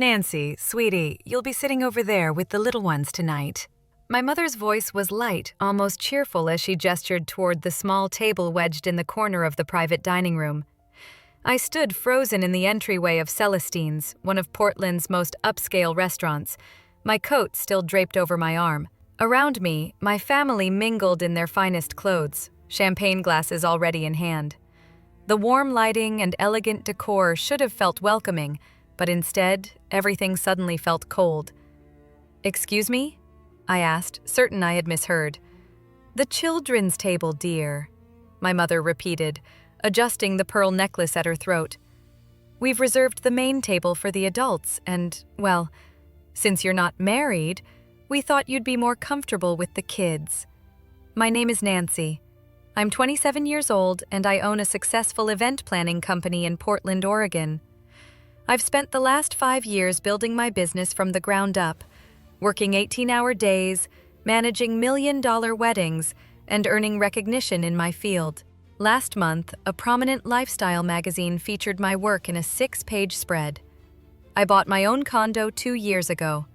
Nancy, sweetie, you'll be sitting over there with the little ones tonight. My mother's voice was light, almost cheerful as she gestured toward the small table wedged in the corner of the private dining room. I stood frozen in the entryway of Celestine's, one of Portland's most upscale restaurants, my coat still draped over my arm. Around me, my family mingled in their finest clothes, champagne glasses already in hand. The warm lighting and elegant decor should have felt welcoming, but instead, everything suddenly felt cold. "Excuse me?" I asked, certain I had misheard. "The children's table, dear," my mother repeated, adjusting the pearl necklace at her throat. "We've reserved the main table for the adults, and, well, since you're not married, we thought you'd be more comfortable with the kids. My name is Nancy. I'm 27 years old, and I own a successful event planning company in Portland, Oregon. I've spent the last 5 years building my business from the ground up, working 18-hour days, managing million-dollar weddings, and earning recognition in my field. Last month, a prominent lifestyle magazine featured my work in a 6-page spread. I bought my own condo 2 years ago.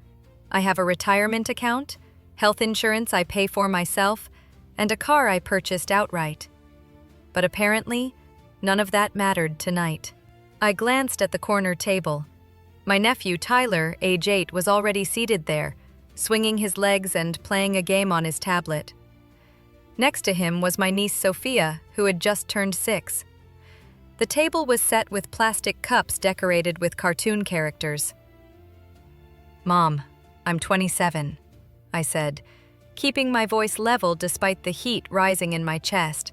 I have a retirement account, health insurance I pay for myself, and a car I purchased outright. But apparently, none of that mattered tonight. I glanced at the corner table. My nephew, Tyler, age 8, was already seated there, swinging his legs and playing a game on his tablet. Next to him was my niece, Sophia, who had just turned 6. The table was set with plastic cups decorated with cartoon characters. "Mom, I'm 27, I said, keeping my voice level despite the heat rising in my chest.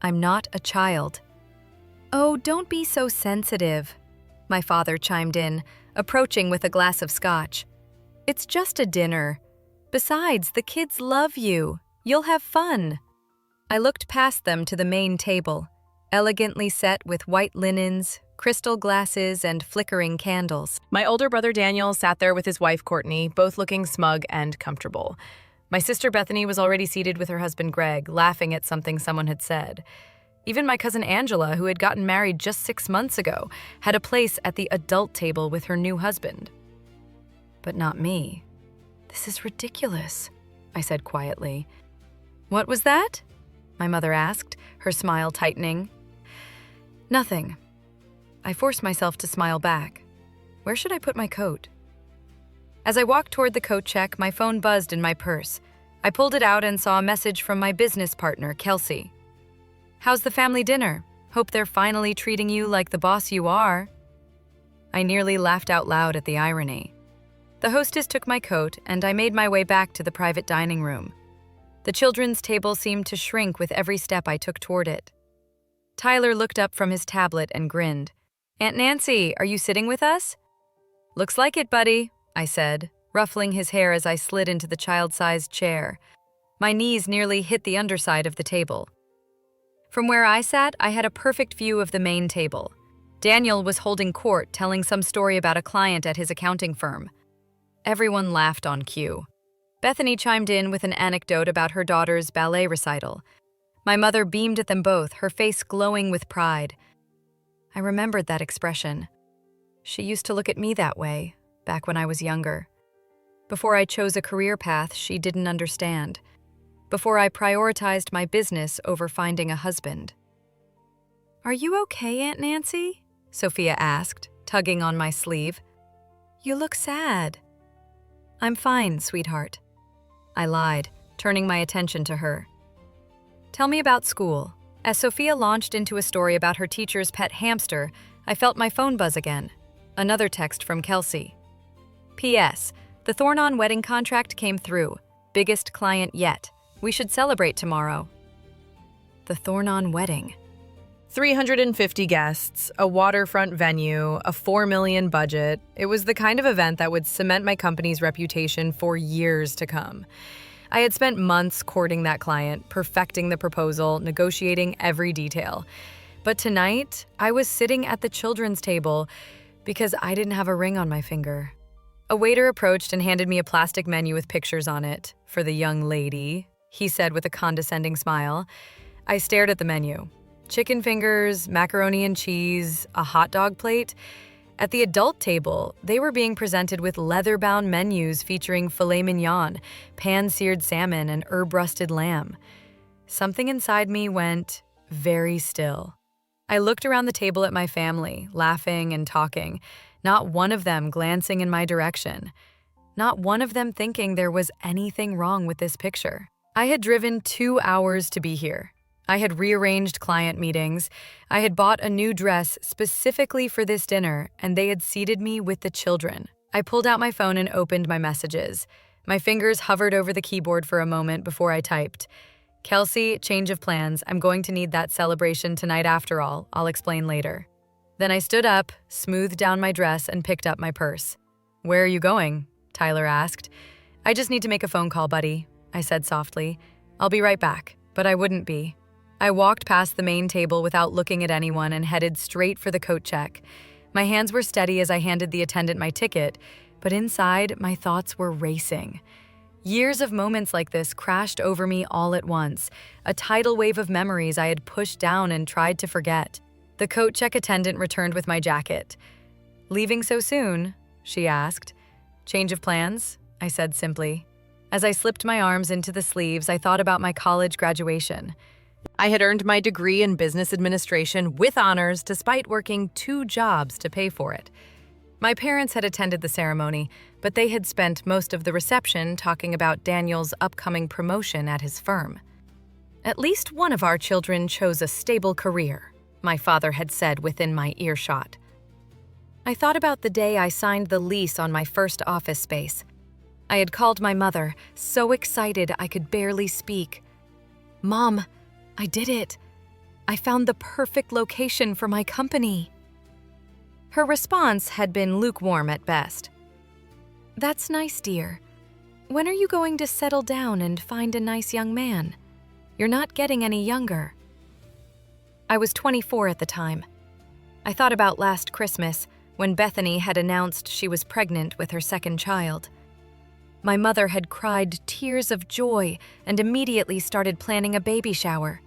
"I'm not a child." "Oh, don't be so sensitive," my father chimed in, approaching with a glass of scotch. "It's just a dinner. Besides, the kids love you. You'll have fun." I looked past them to the main table, elegantly set with white linens, crystal glasses, and flickering candles. My older brother Daniel sat there with his wife Courtney, both looking smug and comfortable. My sister Bethany was already seated with her husband Greg, laughing at something someone had said. Even my cousin Angela, who had gotten married just 6 months ago, had a place at the adult table with her new husband. But not me. "This is ridiculous," I said quietly. "What was that?" my mother asked, her smile tightening. "Nothing." I forced myself to smile back. Where should I put my coat? As I walked toward the coat check, my phone buzzed in my purse. I pulled it out and saw a message from my business partner, Kelsey. "How's the family dinner? Hope they're finally treating you like the boss you are." I nearly laughed out loud at the irony. The hostess took my coat, and I made my way back to the private dining room. The children's table seemed to shrink with every step I took toward it. Tyler looked up from his tablet and grinned. "Aunt Nancy, are you sitting with us?" "Looks like it, buddy," I said, ruffling his hair as I slid into the child-sized chair. My knees nearly hit the underside of the table. From where I sat, I had a perfect view of the main table. Daniel was holding court, telling some story about a client at his accounting firm. Everyone laughed on cue. Bethany chimed in with an anecdote about her daughter's ballet recital. My mother beamed at them both, her face glowing with pride. I remembered that expression. She used to look at me that way, back when I was younger. Before I chose a career path she didn't understand. Before I prioritized my business over finding a husband. "Are you okay, Aunt Nancy?" Sophia asked, tugging on my sleeve. "You look sad." "I'm fine, sweetheart." I lied, turning my attention to her. "Tell me about school." As Sophia launched into a story about her teacher's pet hamster, I felt my phone buzz again. Another text from Kelsey. "P.S. The Thornon wedding contract came through. Biggest client yet. We should celebrate tomorrow." The Thornon wedding. 350 guests, a waterfront venue, a $4 million budget. It was the kind of event that would cement my company's reputation for years to come. I had spent months courting that client, perfecting the proposal, negotiating every detail. But tonight, I was sitting at the children's table because I didn't have a ring on my finger. A waiter approached and handed me a plastic menu with pictures on it. "For the young lady," he said with a condescending smile. I stared at the menu. Chicken fingers, macaroni and cheese, a hot dog plate. At the adult table, they were being presented with leather-bound menus featuring filet mignon, pan-seared salmon, and herb-rusted lamb. Something inside me went very still. I looked around the table at my family, laughing and talking, not one of them glancing in my direction, not one of them thinking there was anything wrong with this picture. I had driven 2 hours to be here. I had rearranged client meetings. I had bought a new dress specifically for this dinner, and they had seated me with the children. I pulled out my phone and opened my messages. My fingers hovered over the keyboard for a moment before I typed. "Kelsey, change of plans. I'm going to need that celebration tonight after all. I'll explain later." Then I stood up, smoothed down my dress, and picked up my purse. "Where are you going?" Tyler asked. "I just need to make a phone call, buddy," I said softly. "I'll be right back," but I wouldn't be. I walked past the main table without looking at anyone and headed straight for the coat check. My hands were steady as I handed the attendant my ticket, but inside, my thoughts were racing. Years of moments like this crashed over me all at once, a tidal wave of memories I had pushed down and tried to forget. The coat check attendant returned with my jacket. "Leaving so soon?" she asked. "Change of plans?" I said simply. As I slipped my arms into the sleeves, I thought about my college graduation. I had earned my degree in business administration with honors despite working 2 jobs to pay for it. My parents had attended the ceremony, but they had spent most of the reception talking about Daniel's upcoming promotion at his firm. "At least one of our children chose a stable career," my father had said within my earshot. I thought about the day I signed the lease on my first office space. I had called my mother, so excited I could barely speak. "Mom, I did it. I found the perfect location for my company." Her response had been lukewarm at best. "That's nice, dear. When are you going to settle down and find a nice young man? You're not getting any younger." I was 24 at the time. I thought about last Christmas when Bethany had announced she was pregnant with her second child. My mother had cried tears of joy and immediately started planning a baby shower.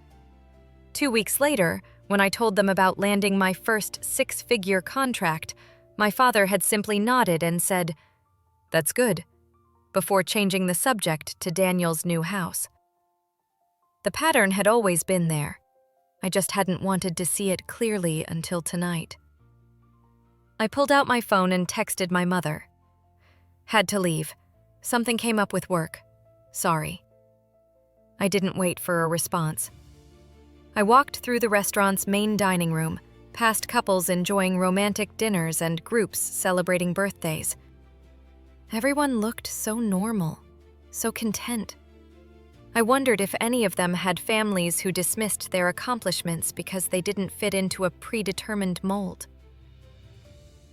2 weeks later, when I told them about landing my first 6-figure contract, my father had simply nodded and said, "That's good," before changing the subject to Daniel's new house. The pattern had always been there. I just hadn't wanted to see it clearly until tonight. I pulled out my phone and texted my mother. "Had to leave. Something came up with work. Sorry." I didn't wait for a response. I walked through the restaurant's main dining room, past couples enjoying romantic dinners and groups celebrating birthdays. Everyone looked so normal, so content. I wondered if any of them had families who dismissed their accomplishments because they didn't fit into a predetermined mold.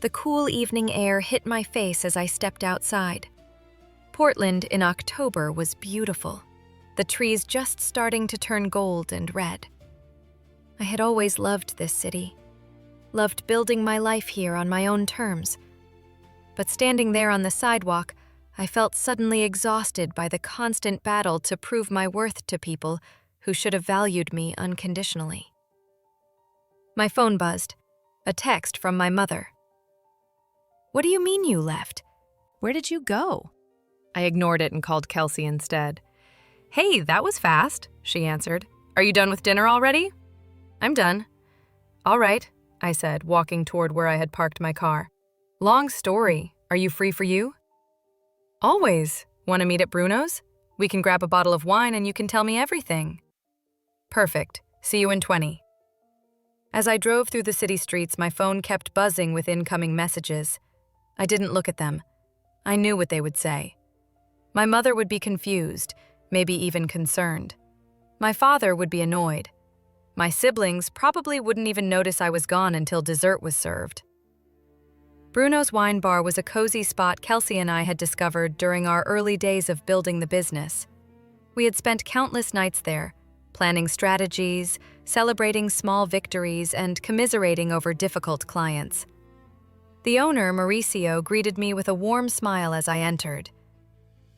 The cool evening air hit my face as I stepped outside. Portland in October was beautiful, the trees just starting to turn gold and red. I had always loved this city, loved building my life here on my own terms. But standing there on the sidewalk, I felt suddenly exhausted by the constant battle to prove my worth to people who should have valued me unconditionally. My phone buzzed, a text from my mother. "What do you mean you left? Where did you go?" I ignored it and called Kelsey instead. "Hey, that was fast," she answered. "Are you done with dinner already?" "I'm done." "All right," I said, walking toward where I had parked my car. "Long story. Are you free for you?" "Always. Want to meet at Bruno's? We can grab a bottle of wine and you can tell me everything." "Perfect. See you in 20. As I drove through the city streets, my phone kept buzzing with incoming messages. I didn't look at them. I knew what they would say. My mother would be confused, maybe even concerned. My father would be annoyed. My siblings probably wouldn't even notice I was gone until dessert was served. Bruno's Wine Bar was a cozy spot Kelsey and I had discovered during our early days of building the business. We had spent countless nights there, planning strategies, celebrating small victories, and commiserating over difficult clients. The owner, Mauricio, greeted me with a warm smile as I entered.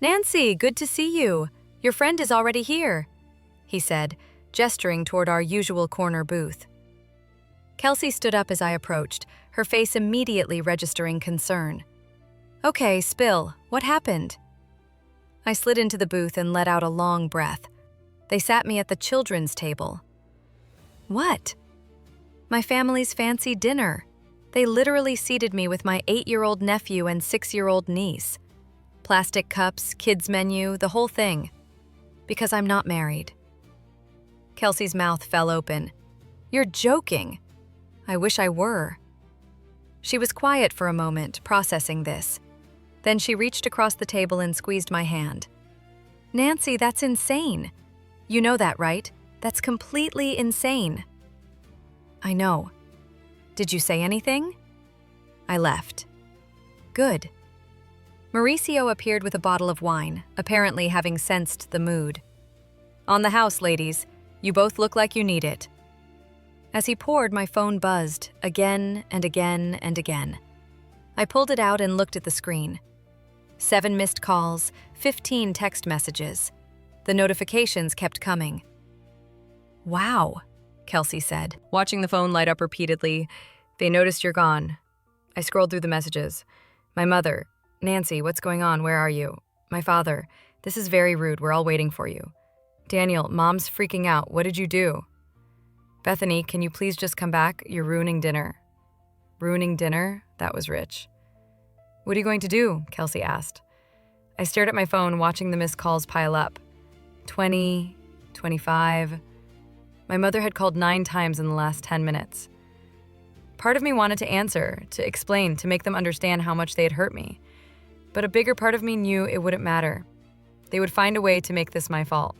"Nancy, good to see you. Your friend is already here," he said, gesturing toward our usual corner booth. Kelsey stood up as I approached, her face immediately registering concern. "Okay, spill. What happened?" I slid into the booth and let out a long breath. They sat me at the children's table. "What?" "My family's fancy dinner. They literally seated me with my 8-year-old nephew and 6-year-old niece. Plastic cups, kids' menu, the whole thing. Because I'm not married." Kelsey's mouth fell open. "You're joking." "I wish I were." She was quiet for a moment, processing this. Then she reached across the table and squeezed my hand. "Nancy, that's insane. You know that, right? That's completely insane." "I know. Did you say anything?" I left. Good. Mauricio appeared with a bottle of wine, apparently having sensed the mood. "On the house, ladies. You both look like you need it." As he poured, my phone buzzed, again and again and again. I pulled it out and looked at the screen. 7 missed calls, 15 text messages. The notifications kept coming. "Wow," Kelsey said, watching the phone light up repeatedly. "They noticed you're gone." I scrolled through the messages. "My mother. Nancy, what's going on? Where are you?" "My father. This is very rude. We're all waiting for you." "Daniel, Mom's freaking out. What did you do?" "Bethany, can you please just come back? You're ruining dinner." Ruining dinner? That was rich. "What are you going to do?" Kelsey asked. I stared at my phone, watching the missed calls pile up. 20, 25. My mother had called 9 times in the last 10 minutes. Part of me wanted to answer, to explain, to make them understand how much they had hurt me. But a bigger part of me knew it wouldn't matter. They would find a way to make this my fault.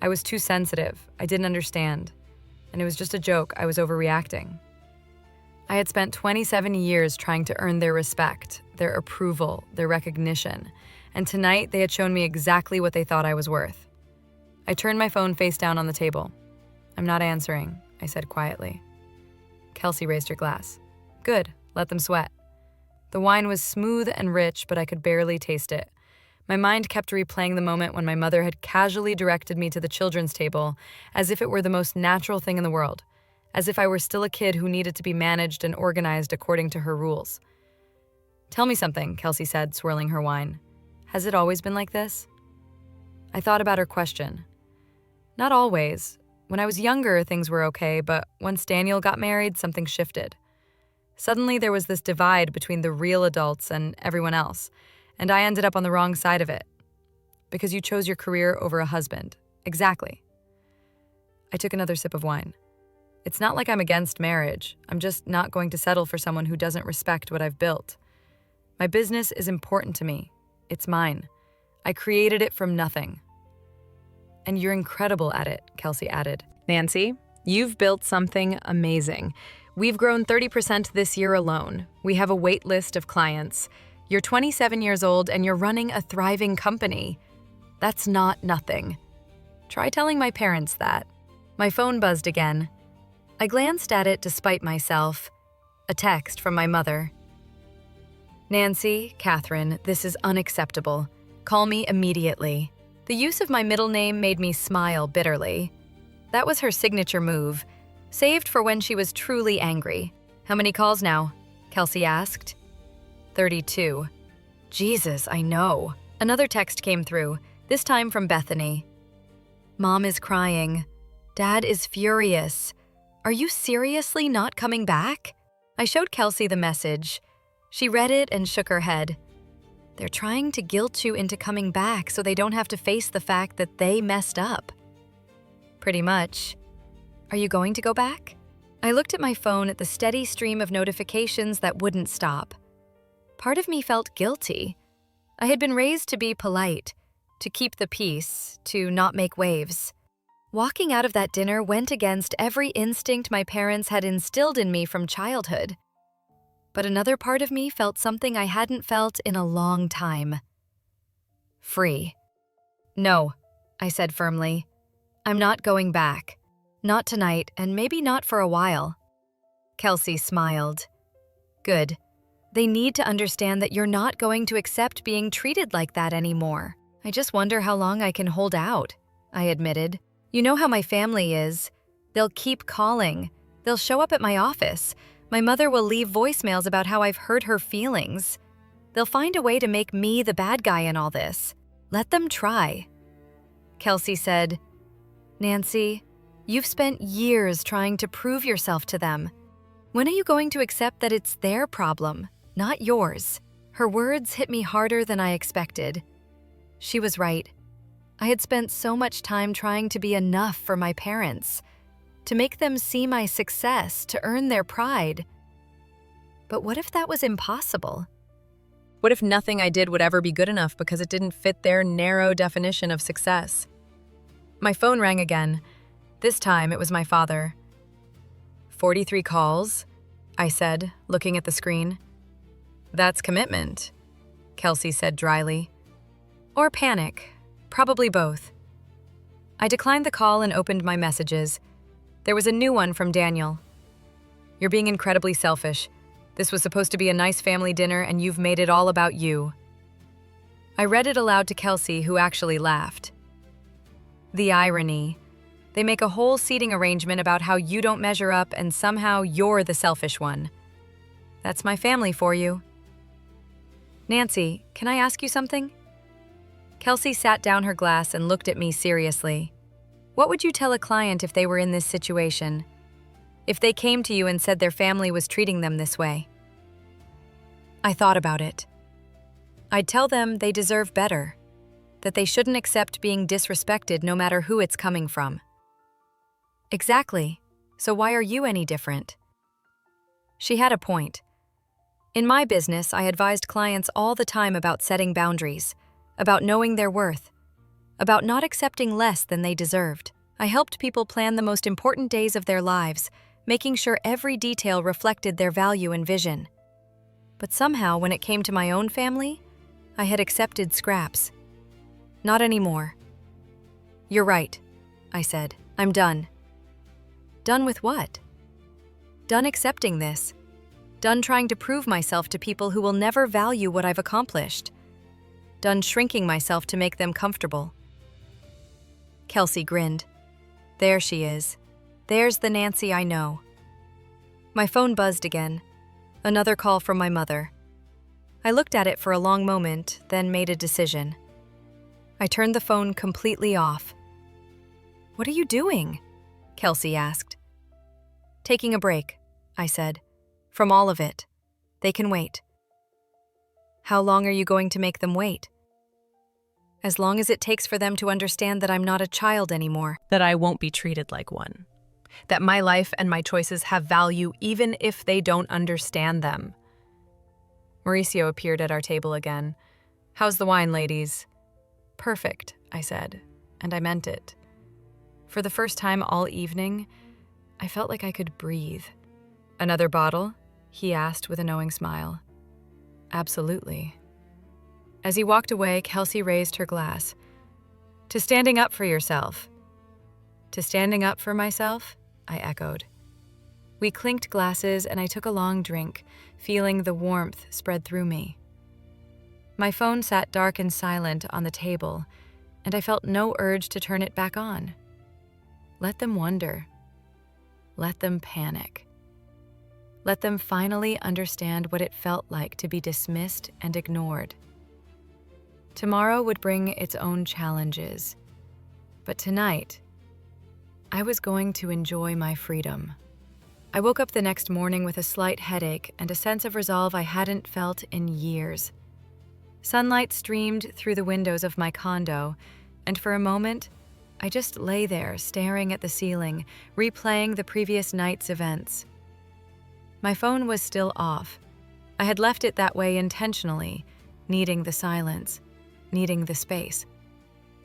I was too sensitive. I didn't understand. And it was just a joke. I was overreacting. I had spent 27 years trying to earn their respect, their approval, their recognition. And tonight, they had shown me exactly what they thought I was worth. I turned my phone face down on the table. "I'm not answering," I said quietly. Kelsey raised her glass. "Good, let them sweat." The wine was smooth and rich, but I could barely taste it. My mind kept replaying the moment when my mother had casually directed me to the children's table, as if it were the most natural thing in the world, as if I were still a kid who needed to be managed and organized according to her rules. "Tell me something," Kelsey said, swirling her wine. "Has it always been like this?" I thought about her question. Not always. When I was younger, things were okay, but once Daniel got married, something shifted. Suddenly, there was this divide between the real adults and everyone else, and I ended up on the wrong side of it. "Because you chose your career over a husband." "Exactly." I took another sip of wine. "It's not like I'm against marriage. I'm just not going to settle for someone who doesn't respect what I've built. My business is important to me. It's mine. I created it from nothing." "And you're incredible at it," Kelsey added. "Nancy, you've built something amazing. We've grown 30% this year alone. We have a wait list of clients. You're 27 years old and you're running a thriving company. That's not nothing. Try telling my parents that." My phone buzzed again. I glanced at it despite myself. A text from my mother. "Nancy, Catherine, this is unacceptable. Call me immediately." The use of my middle name made me smile bitterly. That was her signature move, saved for when she was truly angry. "How many calls now?" Kelsey asked. 32. Jesus, I know. Another text came through, this time from Bethany. "Mom is crying. Dad is furious. Are you seriously not coming back?" I showed Kelsey the message. She read it and shook her head. "They're trying to guilt you into coming back so they don't have to face the fact that they messed up." "Pretty much. Are you going to go back?" I looked at my phone at the steady stream of notifications that wouldn't stop. Part of me felt guilty. I had been raised to be polite, to keep the peace, to not make waves. Walking out of that dinner went against every instinct my parents had instilled in me from childhood. But another part of me felt something I hadn't felt in a long time. Free. "No," I said firmly. "I'm not going back. Not tonight, and maybe not for a while." Kelsey smiled. "Good. They need to understand that you're not going to accept being treated like that anymore. I just wonder how long I can hold out," I admitted. "You know how my family is. They'll keep calling. They'll show up at my office. My mother will leave voicemails about how I've hurt her feelings. They'll find a way to make me the bad guy in all this. Let them try. Kelsey said, Nancy, you've spent years trying to prove yourself to them. When are you going to accept that it's their problem, not yours? Her words hit me harder than I expected. She was right. I had spent so much time trying to be enough for my parents, to make them see my success, to earn their pride. But what if that was impossible? What if nothing I did would ever be good enough because it didn't fit their narrow definition of success? My phone rang again. This time it was my father. 43 calls, I said, looking at the screen. That's commitment, Kelsey said dryly. Or panic, probably both. I declined the call and opened my messages. There was a new one from Daniel. You're being incredibly selfish. This was supposed to be a nice family dinner and you've made it all about you. I read it aloud to Kelsey, who actually laughed. The irony. They make a whole seating arrangement about how you don't measure up and somehow you're the selfish one. That's my family for you. Nancy, can I ask you something? Kelsey sat down her glass and looked at me seriously. What would you tell a client if they were in this situation? If they came to you and said their family was treating them this way? I thought about it. I'd tell them they deserve better, that they shouldn't accept being disrespected no matter who it's coming from. Exactly. So why are you any different? She had a point. In my business, I advised clients all the time about setting boundaries, about knowing their worth, about not accepting less than they deserved. I helped people plan the most important days of their lives, making sure every detail reflected their value and vision. But somehow, when it came to my own family, I had accepted scraps. Not anymore. You're right, I said. I'm done. Done with what? Done accepting this. Done trying to prove myself to people who will never value what I've accomplished. Done shrinking myself to make them comfortable. Kelsey grinned. There she is. There's the Nancy I know. My phone buzzed again. Another call from my mother. I looked at it for a long moment, then made a decision. I turned the phone completely off. What are you doing? Kelsey asked. Taking a break, I said. From all of it. They can wait. How long are you going to make them wait? As long as it takes for them to understand that I'm not a child anymore. That I won't be treated like one. That my life and my choices have value even if they don't understand them. Mauricio appeared at our table again. How's the wine, ladies? Perfect, I said, and I meant it. For the first time all evening, I felt like I could breathe. Another bottle? He asked with a knowing smile. Absolutely. As he walked away, Kelsey raised her glass. To standing up for yourself. To standing up for myself? I echoed. We clinked glasses and I took a long drink, feeling the warmth spread through me. My phone sat dark and silent on the table, and I felt no urge to turn it back on. Let them wonder. Let them panic. Let them finally understand what it felt like to be dismissed and ignored. Tomorrow would bring its own challenges, but tonight, I was going to enjoy my freedom. I woke up the next morning with a slight headache and a sense of resolve I hadn't felt in years. Sunlight streamed through the windows of my condo, and for a moment, I just lay there staring at the ceiling, replaying the previous night's events. My phone was still off. I had left it that way intentionally, needing the silence, needing the space.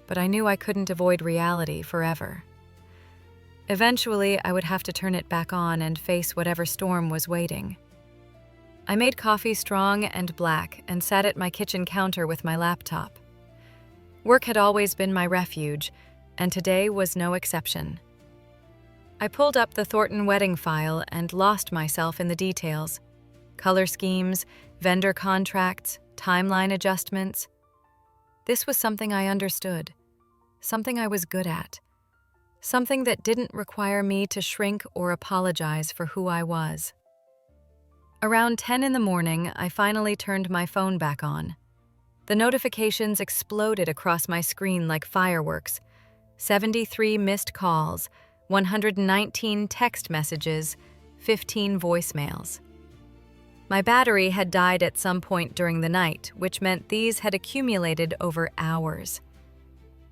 But I knew I couldn't avoid reality forever. Eventually, I would have to turn it back on and face whatever storm was waiting. I made coffee strong and black and sat at my kitchen counter with my laptop. Work had always been my refuge, and today was no exception. I pulled up the Thornton wedding file and lost myself in the details. Color schemes, vendor contracts, timeline adjustments. This was something I understood, something I was good at, something that didn't require me to shrink or apologize for who I was. Around 10 in the morning, I finally turned my phone back on. The notifications exploded across my screen like fireworks. 73 missed calls, 119 text messages, 15 voicemails. My battery had died at some point during the night, which meant these had accumulated over hours.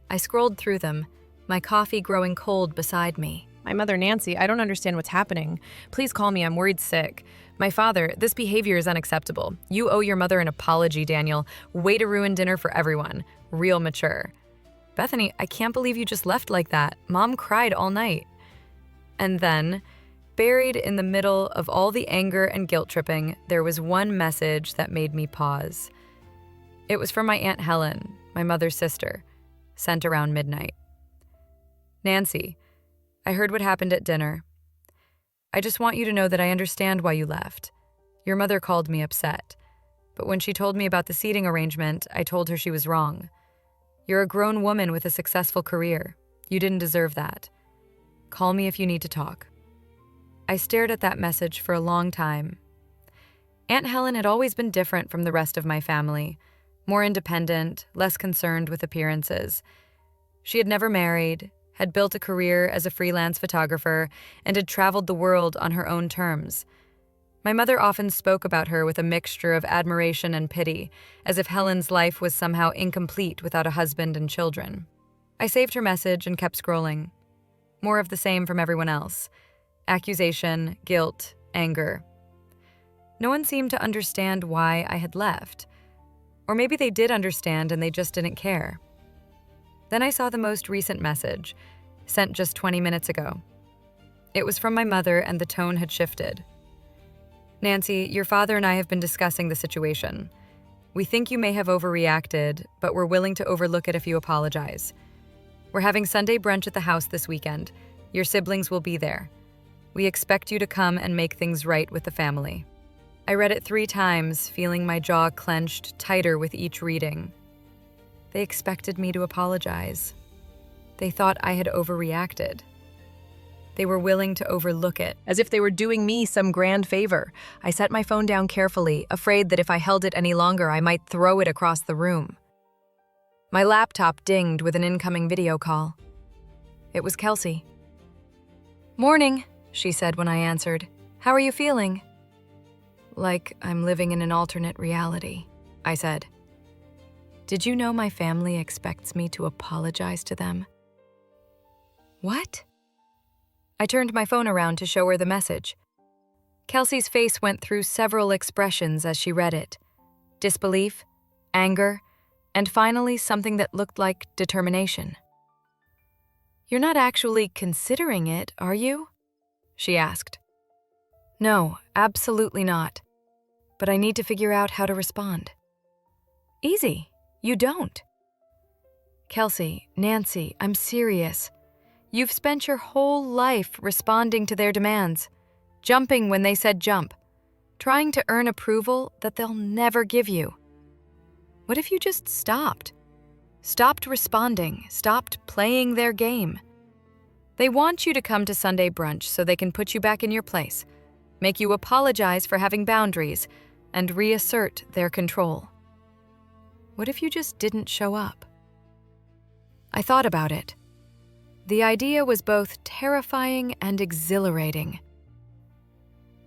I scrolled through them, my coffee growing cold beside me. My mother, Nancy, I don't understand what's happening. Please call me, I'm worried sick. My father, this behavior is unacceptable. You owe your mother an apology, Daniel. Way to ruin dinner for everyone. Real mature. Bethany, I can't believe you just left like that. Mom cried all night. And then, buried in the middle of all the anger and guilt tripping, there was one message that made me pause. It was from my Aunt Helen, my mother's sister, sent around midnight. Nancy, I heard what happened at dinner. I just want you to know that I understand why you left. Your mother called me upset, but when she told me about the seating arrangement, I told her she was wrong. You're a grown woman with a successful career. You didn't deserve that. Call me if you need to talk. I stared at that message for a long time. Aunt Helen had always been different from the rest of my family, more independent, less concerned with appearances. She had never married, had built a career as a freelance photographer, and had traveled the world on her own terms. My mother often spoke about her with a mixture of admiration and pity, as if Helen's life was somehow incomplete without a husband and children. I saved her message and kept scrolling. More of the same from everyone else. Accusation, guilt, anger. No one seemed to understand why I had left. Or maybe they did understand and they just didn't care. Then I saw the most recent message, sent just 20 minutes ago. It was from my mother and the tone had shifted. Nancy, your father and I have been discussing the situation. We think you may have overreacted, but we're willing to overlook it if you apologize. We're having Sunday brunch at the house this weekend. Your siblings will be there. We expect you to come and make things right with the family. I read it 3 times, feeling my jaw clenched tighter with each reading. They expected me to apologize. They thought I had overreacted. They were willing to overlook it. As if they were doing me some grand favor. I set my phone down carefully, afraid that if I held it any longer, I might throw it across the room. My laptop dinged with an incoming video call. It was Kelsey. "Morning," she said when I answered. "How are you feeling?" "Like I'm living in an alternate reality," I said. "Did you know my family expects me to apologize to them?" "What?" I turned my phone around to show her the message. Kelsey's face went through several expressions as she read it. Disbelief, anger, and finally something that looked like determination. "You're not actually considering it, are you?" she asked. "No, absolutely not. But I need to figure out how to respond." "Easy. You don't." "Kelsey, Nancy, I'm serious. You've spent your whole life responding to their demands, jumping when they said jump, trying to earn approval that they'll never give you. What if you just stopped? Stopped responding, stopped playing their game? They want you to come to Sunday brunch so they can put you back in your place, make you apologize for having boundaries, and reassert their control. What if you just didn't show up?" I thought about it. The idea was both terrifying and exhilarating.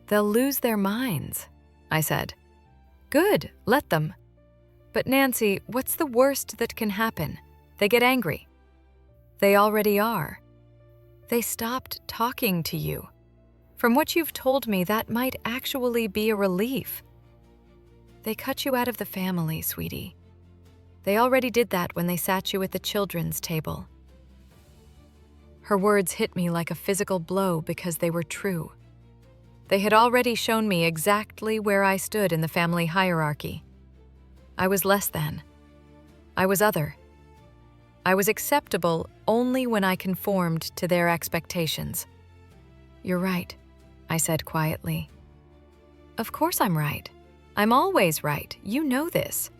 "They'll lose their minds," I said. "Good, let them. But Nancy, what's the worst that can happen? They get angry. They already are. They stopped talking to you. From what you've told me, that might actually be a relief. They cut you out of the family, sweetie. They already did that when they sat you at the children's table." Her words hit me like a physical blow because they were true. They had already shown me exactly where I stood in the family hierarchy. I was less than. I was other. I was acceptable only when I conformed to their expectations. "You're right," I said quietly. "Of course I'm right. I'm always right. You know this."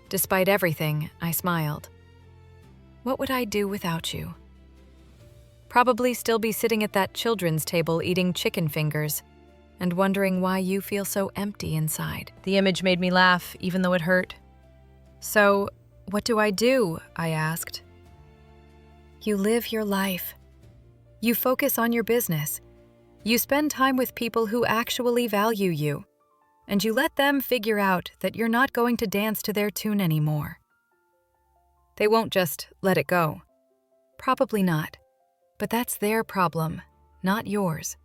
Despite everything, I smiled. "What would I do without you?" "Probably still be sitting at that children's table eating chicken fingers." and wondering why you feel so empty inside. The image made me laugh, even though it hurt. So, what do? I asked. You live your life. You focus on your business. You spend time with people who actually value you. And you let them figure out that you're not going to dance to their tune anymore. They won't just let it go. Probably not. But that's their problem, not yours.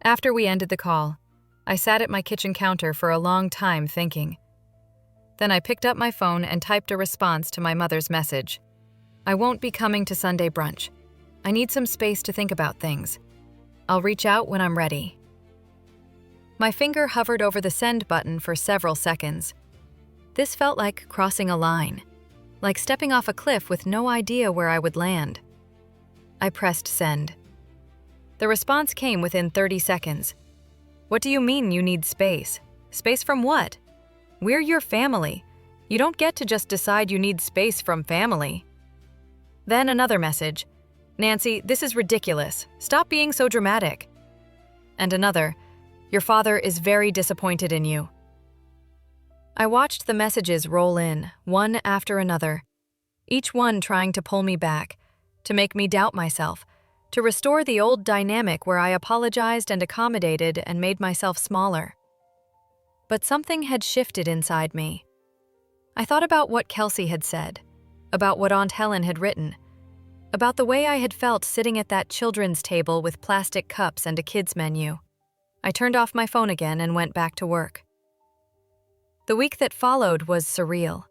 After we ended the call, I sat at my kitchen counter for a long time thinking. Then I picked up my phone and typed a response to my mother's message. I won't be coming to Sunday brunch. I need some space to think about things. I'll reach out when I'm ready. My finger hovered over the send button for several seconds. This felt like crossing a line, like stepping off a cliff with no idea where I would land. I pressed send. The response came within 30 seconds. What do you mean you need space? Space from what? We're your family. You don't get to just decide you need space from family. Then another message. Nancy, this is ridiculous. Stop being so dramatic. And another. Your father is very disappointed in you. I watched the messages roll in, one after another, each one trying to pull me back, to make me doubt myself, to restore the old dynamic where I apologized and accommodated and made myself smaller. But something had shifted inside me. I thought about what Kelsey had said, about what Aunt Helen had written, about the way I had felt sitting at that children's table with plastic cups and a kids' menu. I turned off my phone again and went back to work. The week that followed was surreal.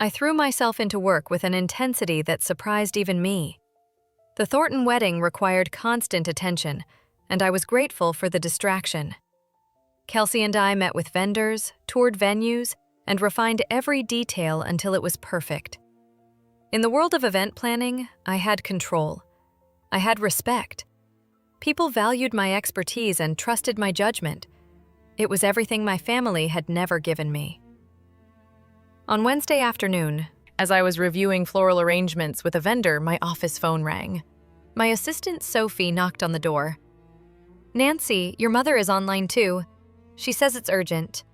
I threw myself into work with an intensity that surprised even me. The Thornton wedding required constant attention, and I was grateful for the distraction. Kelsey and I met with vendors, toured venues, and refined every detail until it was perfect. In the world of event planning, I had control. I had respect. People valued my expertise and trusted my judgment. It was everything my family had never given me. On Wednesday afternoon, as I was reviewing floral arrangements with a vendor, my office phone rang. My assistant Sophie knocked on the door. Nancy, your mother is online too. She says it's urgent.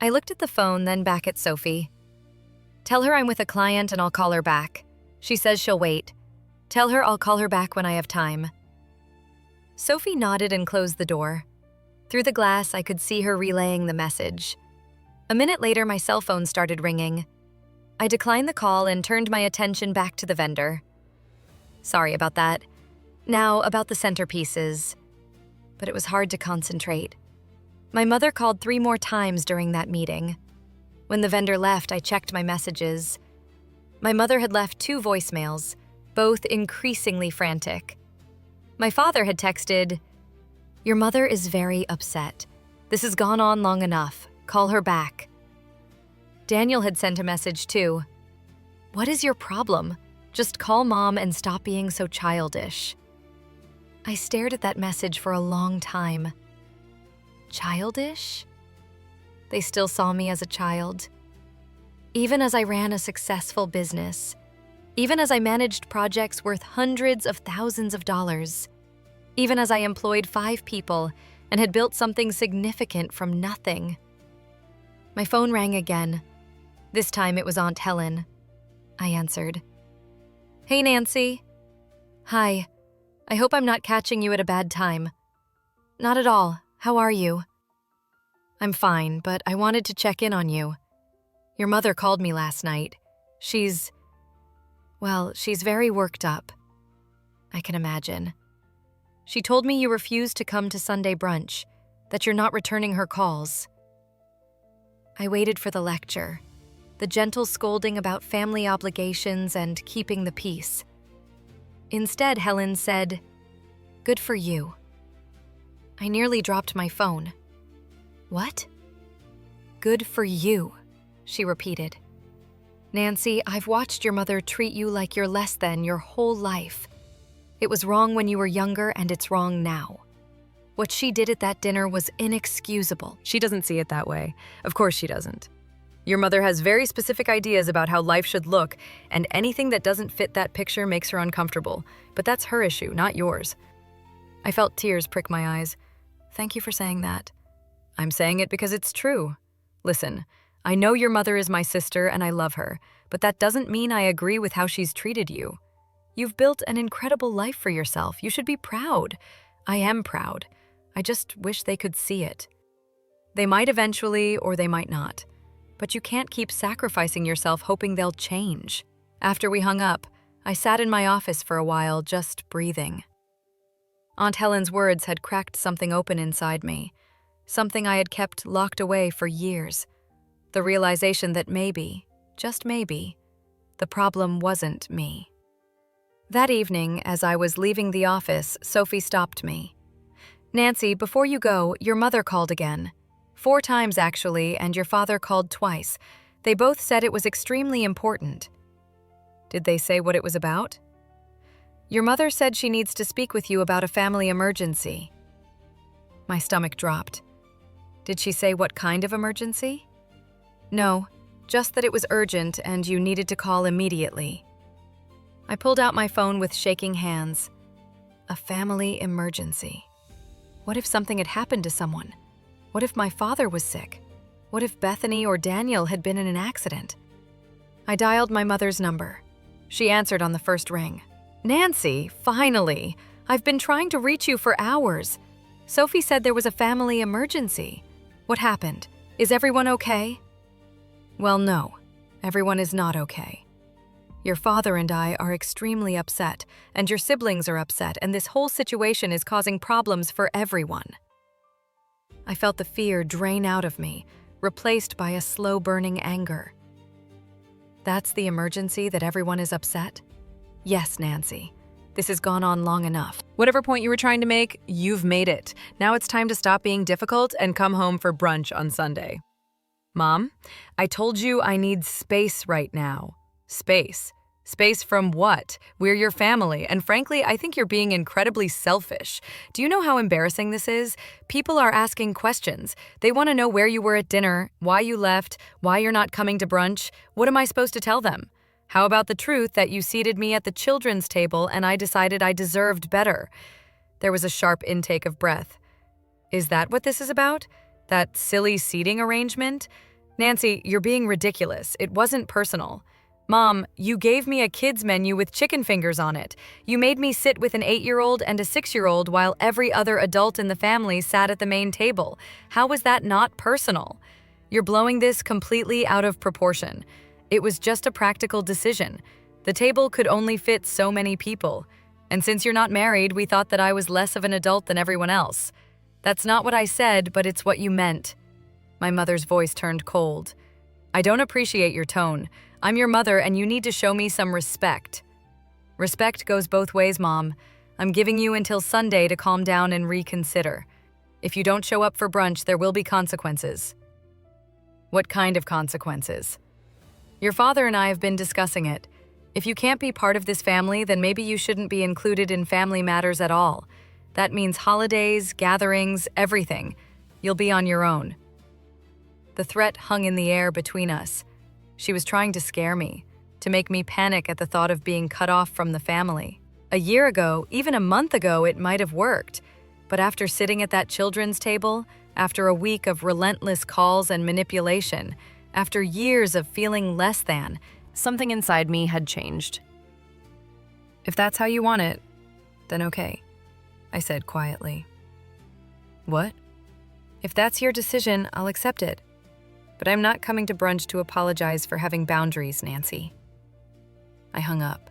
I looked at the phone, then back at Sophie. Tell her I'm with a client and I'll call her back. She says she'll wait. Tell her I'll call her back when I have time. Sophie nodded and closed the door. Through the glass, I could see her relaying the message. A minute later, my cell phone started ringing. I declined the call and turned my attention back to the vendor. Sorry about that. Now, about the centerpieces. But it was hard to concentrate. My mother called 3 more times during that meeting. When the vendor left, I checked my messages. My mother had left 2 voicemails, both increasingly frantic. My father had texted, Your mother is very upset. This has gone on long enough. Call her back. Daniel had sent a message too. What is your problem? Just call Mom and stop being so childish. I stared at that message for a long time. Childish? They still saw me as a child. Even as I ran a successful business, even as I managed projects worth hundreds of thousands of dollars, even as I employed 5 people and had built something significant from nothing. My phone rang again. This time it was Aunt Helen. I answered. Hey, Nancy. Hi. I hope I'm not catching you at a bad time. Not at all. How are you? I'm fine, but I wanted to check in on you. Your mother called me last night. She's very worked up. I can imagine. She told me you refused to come to Sunday brunch, that you're not returning her calls. I waited for the lecture, the gentle scolding about family obligations and keeping the peace. Instead, Helen said, Good for you. I nearly dropped my phone. What? Good for you, she repeated. Nancy, I've watched your mother treat you like you're less than your whole life. It was wrong when you were younger, and it's wrong now. What she did at that dinner was inexcusable. She doesn't see it that way. Of course she doesn't. Your mother has very specific ideas about how life should look, and anything that doesn't fit that picture makes her uncomfortable. But that's her issue, not yours. I felt tears prick my eyes. Thank you for saying that. I'm saying it because it's true. Listen, I know your mother is my sister and I love her, but that doesn't mean I agree with how she's treated you. You've built an incredible life for yourself. You should be proud. I am proud. I just wish they could see it. They might eventually, or they might not. But you can't keep sacrificing yourself hoping they'll change. After we hung up, I sat in my office for a while, just breathing. Aunt Helen's words had cracked something open inside me, something I had kept locked away for years. The realization that maybe, just maybe, the problem wasn't me. That evening, as I was leaving the office, Sophie stopped me. "Nancy, before you go, your mother called again. 4 times, actually, and your father called twice. They both said it was extremely important." "Did they say what it was about?" "Your mother said she needs to speak with you about a family emergency." My stomach dropped. Did she say what kind of emergency? "No, just that it was urgent and you needed to call immediately." I pulled out my phone with shaking hands. A family emergency. What if something had happened to someone? What if my father was sick? What if Bethany or Daniel had been in an accident? I dialed my mother's number. She answered on the first ring. "Nancy, finally! I've been trying to reach you for hours. Sophie said there was a family emergency. What happened? Is everyone okay?" "Well, no. Everyone is not okay. Your father and I are extremely upset, and your siblings are upset, and this whole situation is causing problems for everyone." I felt the fear drain out of me, replaced by a slow-burning anger. "That's the emergency, that everyone is upset?" "Yes, Nancy. This has gone on long enough." Whatever point you were trying to make, you've made it. Now it's time to stop being difficult and come home for brunch on Sunday. "Mom, I told you I need space right now." "Space? Space from what? We're your family, and frankly, I think you're being incredibly selfish. Do you know how embarrassing this is? People are asking questions. They want to know where you were at dinner, why you left, why you're not coming to brunch. What am I supposed to tell them? How about the truth that you seated me at the children's table and I decided I deserved better?" There was a sharp intake of breath. "Is that what this is about? That silly seating arrangement? Nancy, you're being ridiculous. It wasn't personal. Mom, you gave me a kids menu with chicken fingers on it. You made me sit with an 8-year-old and a 6-year-old while every other adult in the family sat at the main table. How was that not personal? You're blowing this completely out of proportion. It was just a practical decision. The table could only fit so many people. And since you're not married, we thought that I was less of an adult than everyone else. That's not what I said, but it's what you meant." My mother's voice turned cold. "I don't appreciate your tone. I'm your mother and you need to show me some respect." "Respect goes both ways, Mom. I'm giving you until Sunday to calm down and reconsider. If you don't show up for brunch, there will be consequences." "What kind of consequences?" "Your father and I have been discussing it. If you can't be part of this family, then maybe you shouldn't be included in family matters at all. That means holidays, gatherings, everything. You'll be on your own." The threat hung in the air between us. She was trying to scare me, to make me panic at the thought of being cut off from the family. A year ago, even a month ago, it might have worked. But after sitting at that children's table, after a week of relentless calls and manipulation, after years of feeling less than, Something inside me had changed. "If that's how you want it, then okay," I said quietly. "What?" "If that's your decision, I'll accept it. But I'm not coming to brunch to apologize for having boundaries, Nancy." I hung up.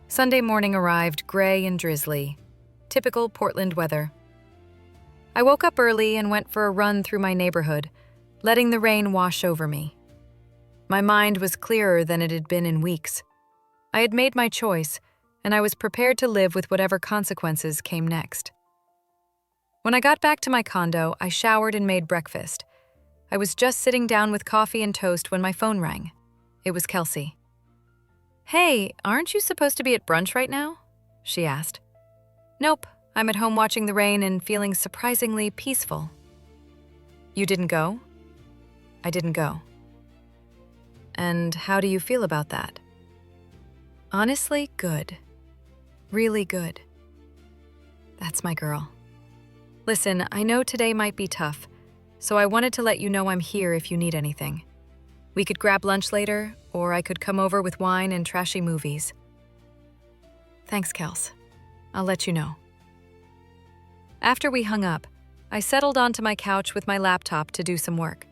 Sunday morning arrived gray and drizzly. Typical Portland weather. I woke up early and went for a run through my neighborhood, letting the rain wash over me. My mind was clearer than it had been in weeks. I had made my choice, and I was prepared to live with whatever consequences came next. When I got back to my condo, I showered and made breakfast. I was just sitting down with coffee and toast when my phone rang. It was Kelsey. "Hey, aren't you supposed to be at brunch right now?" she asked. "Nope, I'm at home watching the rain and feeling surprisingly peaceful." "You didn't go?" "I didn't go." "And how do you feel about that?" "Honestly, good. Really good. That's my girl." Listen, I know today might be tough, so I wanted to let you know I'm here if you need anything. We could grab lunch later, or I could come over with wine and trashy movies. Thanks, Kels. I'll let you know. After we hung up, I settled onto my couch with my laptop to do some work,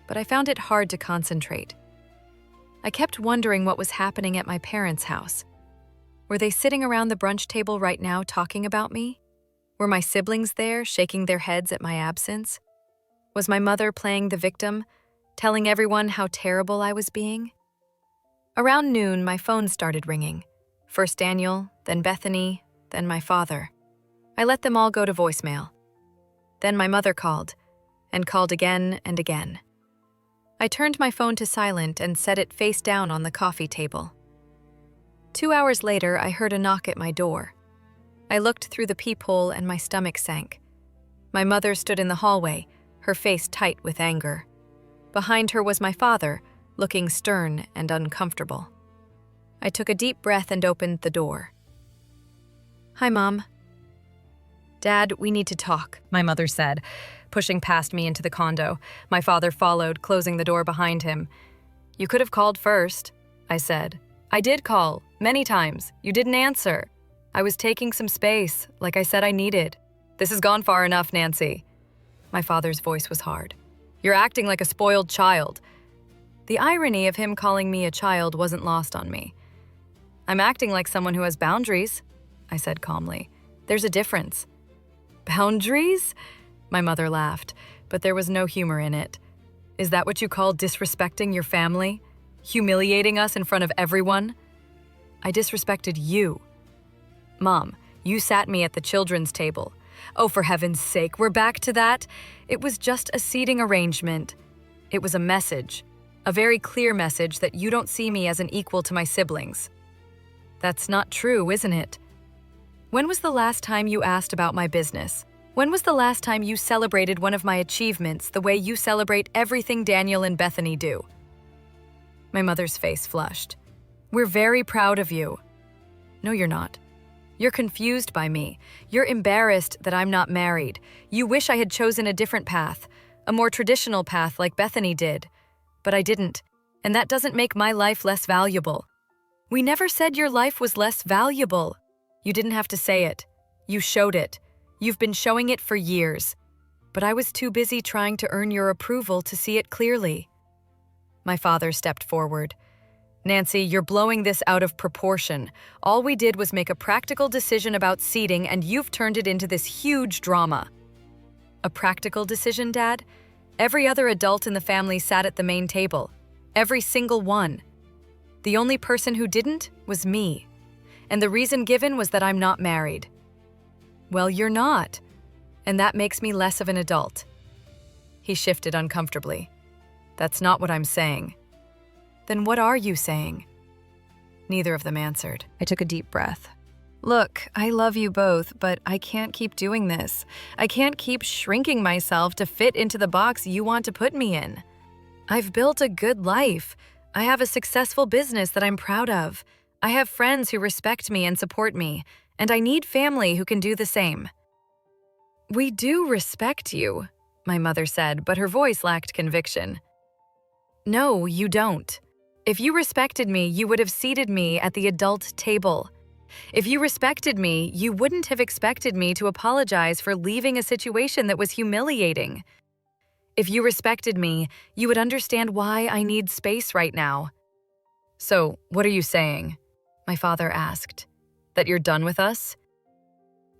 but I found it hard to concentrate. I kept wondering what was happening at my parents' house. Were they sitting around the brunch table right now talking about me? Were my siblings there, shaking their heads at my absence? Was my mother playing the victim, telling everyone how terrible I was being? Around noon, my phone started ringing. First Daniel, then Bethany, then my father. I let them all go to voicemail. Then my mother called, and called again and again. I turned my phone to silent and set it face down on the coffee table. 2 hours later, I heard a knock at my door. I looked through the peephole and my stomach sank. My mother stood in the hallway, her face tight with anger. Behind her was my father, looking stern and uncomfortable. I took a deep breath and opened the door. "Hi, Mom." "Dad, we need to talk," my mother said, pushing past me into the condo. My father followed, closing the door behind him. "You could have called first," I said. "I did call, many times. You didn't answer. I was taking some space, like I said I needed. This has gone far enough, Nancy." My father's voice was hard. "You're acting like a spoiled child." The irony of him calling me a child wasn't lost on me. "I'm acting like someone who has boundaries," I said calmly. "There's a difference." "Boundaries?" My mother laughed, but there was no humor in it. "Is that what you call disrespecting your family? Humiliating us in front of everyone?" "I disrespected you." "Mom, you sat me at the children's table." "Oh, for heaven's sake, we're back to that?" "It was just a seating arrangement." "It was a message, a very clear message that you don't see me as an equal to my siblings." "That's not true, isn't it?" "When was the last time you asked about my business? When was the last time you celebrated one of my achievements the way you celebrate everything Daniel and Bethany do?" My mother's face flushed. "We're very proud of you." "No, you're not. You're confused by me. You're embarrassed that I'm not married. You wish I had chosen a different path, a more traditional path like Bethany did. But I didn't, and that doesn't make my life less valuable." "We never said your life was less valuable." "You didn't have to say it. You showed it. You've been showing it for years. But I was too busy trying to earn your approval to see it clearly." My father stepped forward. "Nancy, you're blowing this out of proportion. All we did was make a practical decision about seating, and you've turned it into this huge drama." "A practical decision, Dad? Every other adult in the family sat at the main table. Every single one. The only person who didn't was me. And the reason given was that I'm not married." "Well, you're not. And that makes me less of an adult." He shifted uncomfortably. "That's not what I'm saying." "Then what are you saying?" Neither of them answered. I took a deep breath. "Look, I love you both, but I can't keep doing this. I can't keep shrinking myself to fit into the box you want to put me in. I've built a good life. I have a successful business that I'm proud of. I have friends who respect me and support me, and I need family who can do the same." "We do respect you," my mother said, but her voice lacked conviction. "No, you don't. If you respected me, you would have seated me at the adult table. If you respected me, you wouldn't have expected me to apologize for leaving a situation that was humiliating. If you respected me, you would understand why I need space right now." "So, what are you saying?" my father asked. "That you're done with us?"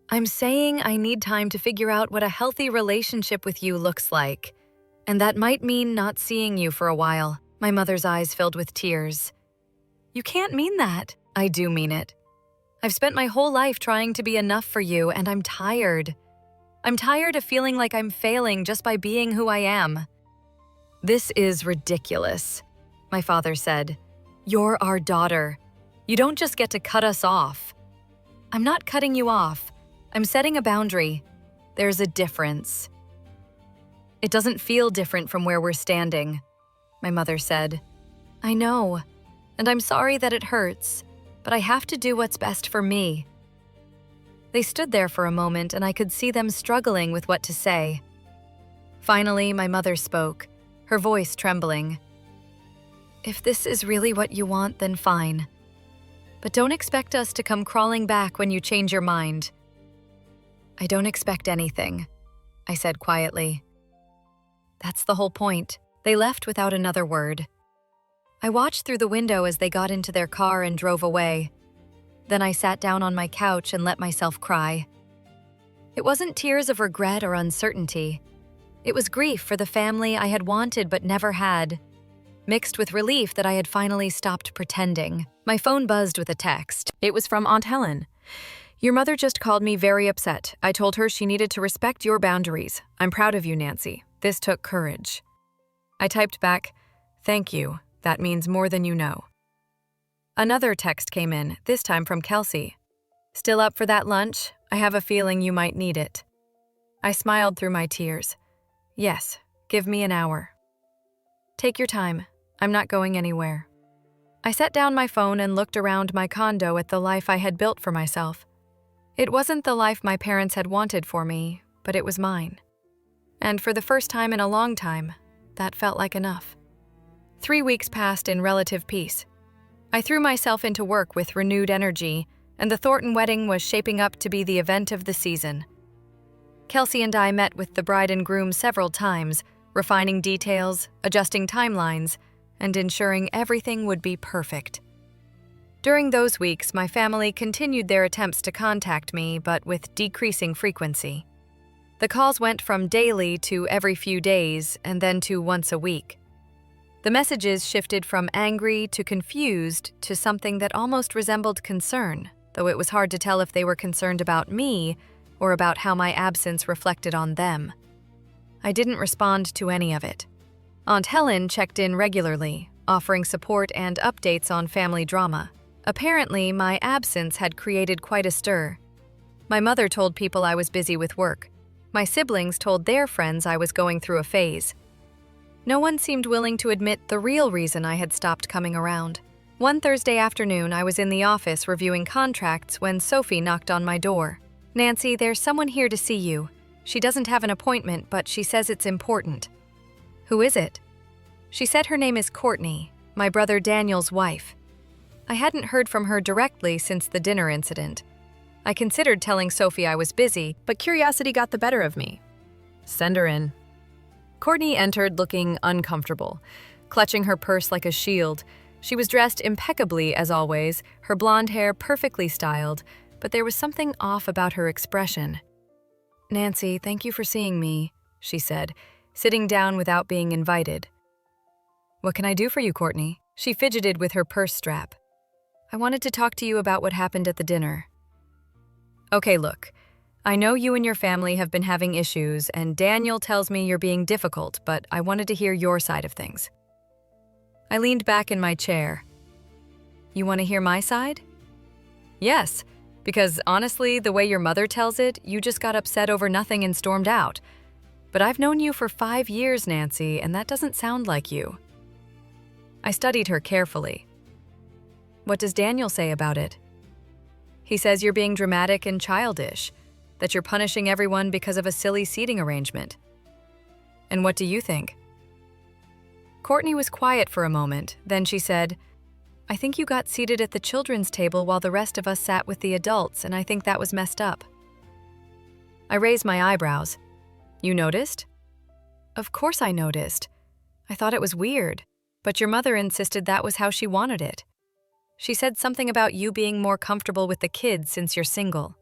"I'm saying I need time to figure out what a healthy relationship with you looks like. And that might mean not seeing you for a while." My mother's eyes filled with tears. "You can't mean that." "I do mean it. I've spent my whole life trying to be enough for you, and I'm tired. I'm tired of feeling like I'm failing just by being who I am." "This is ridiculous," my father said. "You're our daughter. You don't just get to cut us off." "I'm not cutting you off. I'm setting a boundary. There's a difference." "It doesn't feel different from where we're standing," my mother said. "I know, and I'm sorry that it hurts, but I have to do what's best for me." They stood there for a moment, and I could see them struggling with what to say. Finally, my mother spoke, her voice trembling. "If this is really what you want, then fine. But don't expect us to come crawling back when you change your mind." "I don't expect anything," I said quietly. That's the whole point. They left without another word. I watched through the window as they got into their car and drove away. Then I sat down on my couch and let myself cry. It wasn't tears of regret or uncertainty. It was grief for the family I had wanted but never had, mixed with relief that I had finally stopped pretending. My phone buzzed with a text. It was from Aunt Helen. "Your mother just called me very upset. I told her she needed to respect your boundaries. I'm proud of you, Nancy. This took courage." I typed back, "Thank you. That means more than you know." Another text came in, this time from Kelsey. "Still up for that lunch? I have a feeling you might need it." I smiled through my tears. "Yes, give me an hour." "Take your time. I'm not going anywhere." I set down my phone and looked around my condo at the life I had built for myself. It wasn't the life my parents had wanted for me, but it was mine. And for the first time in a long time, that felt like enough. 3 weeks passed in relative peace. I threw myself into work with renewed energy, and the Thornton wedding was shaping up to be the event of the season. Kelsey and I met with the bride and groom several times, refining details, adjusting timelines, and ensuring everything would be perfect. During those weeks, my family continued their attempts to contact me, but with decreasing frequency. The calls went from daily to every few days, and then to once a week. The messages shifted from angry to confused to something that almost resembled concern, though it was hard to tell if they were concerned about me or about how my absence reflected on them. I didn't respond to any of it. Aunt Helen checked in regularly, offering support and updates on family drama. Apparently, my absence had created quite a stir. My mother told people I was busy with work. My siblings told their friends I was going through a phase. No one seemed willing to admit the real reason I had stopped coming around. One Thursday afternoon, I was in the office reviewing contracts when Sophie knocked on my door. "Nancy, there's someone here to see you. She doesn't have an appointment, but she says it's important." "Who is it?" She said her name is Courtney, my brother Daniel's wife. I hadn't heard from her directly since the dinner incident. I considered telling Sophie I was busy, but curiosity got the better of me. "Send her in." Courtney entered looking uncomfortable, clutching her purse like a shield. She was dressed impeccably as always, her blonde hair perfectly styled, but there was something off about her expression. "Nancy, thank you for seeing me," she said, sitting down without being invited. "What can I do for you, Courtney?" She fidgeted with her purse strap. "I wanted to talk to you about what happened at the dinner." "Okay, look. I know you and your family have been having issues, and Daniel tells me you're being difficult, but I wanted to hear your side of things." I leaned back in my chair. "You want to hear my side?" "Yes, because honestly, the way your mother tells it, you just got upset over nothing and stormed out. But I've known you for 5 years, Nancy, and that doesn't sound like you." I studied her carefully. "What does Daniel say about it?" "He says you're being dramatic and childish, that you're punishing everyone because of a silly seating arrangement." "And what do you think?" Courtney was quiet for a moment, then she said, "I think you got seated at the children's table while the rest of us sat with the adults, and I think that was messed up." I raised my eyebrows. "You noticed?" "Of course I noticed. I thought it was weird, but your mother insisted that was how she wanted it. She said something about you being more comfortable with the kids since you're single."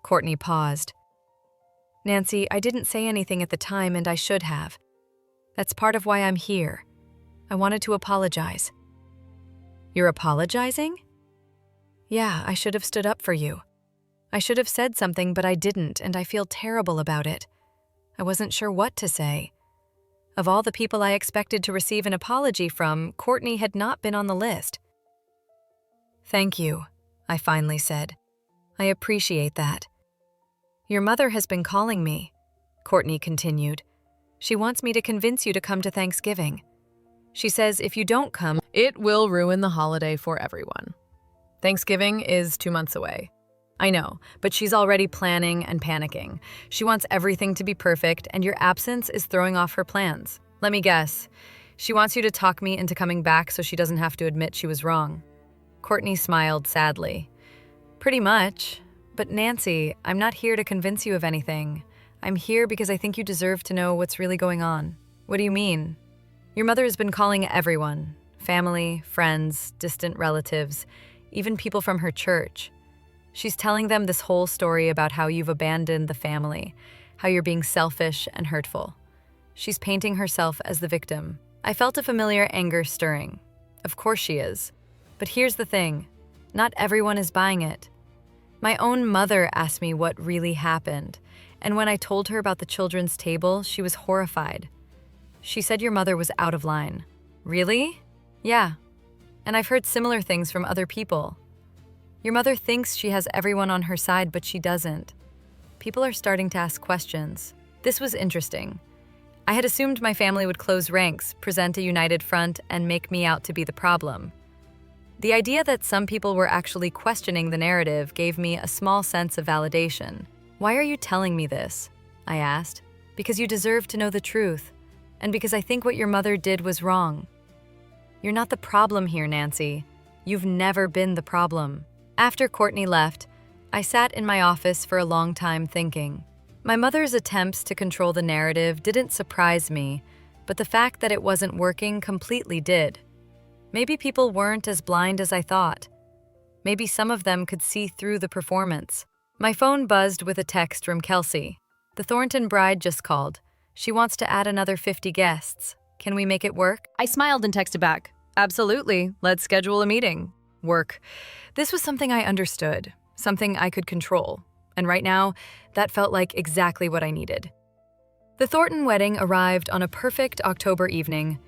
Courtney paused. "Nancy, I didn't say anything at the time, and I should have. That's part of why I'm here. I wanted to apologize." "You're apologizing?" "Yeah, I should have stood up for you. I should have said something, but I didn't, and I feel terrible about it. I wasn't sure what to say. Of all the people I expected to receive an apology from, Courtney had not been on the list." "Thank you," I finally said. "I appreciate that." "Your mother has been calling me," Courtney continued. "She wants me to convince you to come to Thanksgiving. She says if you don't come, it will ruin the holiday for everyone. Thanksgiving is 2 months away. I know, but she's already planning and panicking. She wants everything to be perfect, and your absence is throwing off her plans. Let me guess. She wants you to talk me into coming back so she doesn't have to admit she was wrong. Courtney smiled sadly. Pretty much. But Nancy, I'm not here to convince you of anything. I'm here because I think you deserve to know what's really going on. What do you mean? Your mother has been calling everyone. Family, friends, distant relatives, even people from her church. She's telling them this whole story about how you've abandoned the family, how you're being selfish and hurtful. She's painting herself as the victim. I felt a familiar anger stirring. Of course she is. But here's the thing. Not everyone is buying it. My own mother asked me what really happened, and when I told her about the children's table, she was horrified. She said your mother was out of line. Really? Yeah. And I've heard similar things from other people. Your mother thinks she has everyone on her side, but she doesn't. People are starting to ask questions. This was interesting. I had assumed my family would close ranks, present a united front, and make me out to be the problem. The idea that some people were actually questioning the narrative gave me a small sense of validation. Why are you telling me this? I asked. Because you deserve to know the truth, and because I think what your mother did was wrong. You're not the problem here, Nancy. You've never been the problem. After Courtney left, I sat in my office for a long time thinking. My mother's attempts to control the narrative didn't surprise me, but the fact that it wasn't working completely did. Maybe people weren't as blind as I thought. Maybe some of them could see through the performance. My phone buzzed with a text from Kelsey. The Thornton bride just called. She wants to add another 50 guests. Can we make it work? I smiled and texted back. Absolutely. Let's schedule a meeting. Work. This was something I understood, something I could control. And right now, that felt like exactly what I needed. The Thornton wedding arrived on a perfect October evening.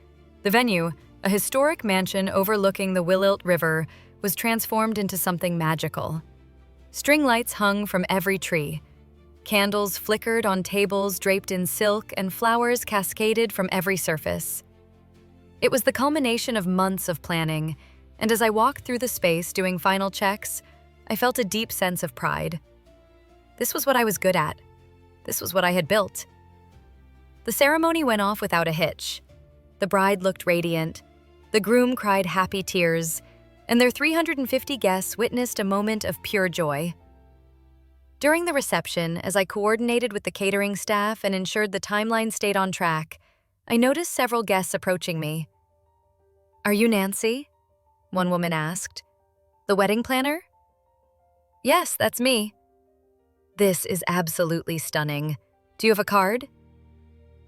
The venue, a historic mansion overlooking the Willilt River, was transformed into something magical. String lights hung from every tree. Candles flickered on tables draped in silk, and flowers cascaded from every surface. It was the culmination of months of planning, and as I walked through the space doing final checks, I felt a deep sense of pride. This was what I was good at. This was what I had built. The ceremony went off without a hitch. The bride looked radiant. The groom cried happy tears, and their 350 guests witnessed a moment of pure joy. During the reception, as I coordinated with the catering staff and ensured the timeline stayed on track, I noticed several guests approaching me. "Are you Nancy?" one woman asked. "The wedding planner?" "Yes, that's me." "This is absolutely stunning. Do you have a card?"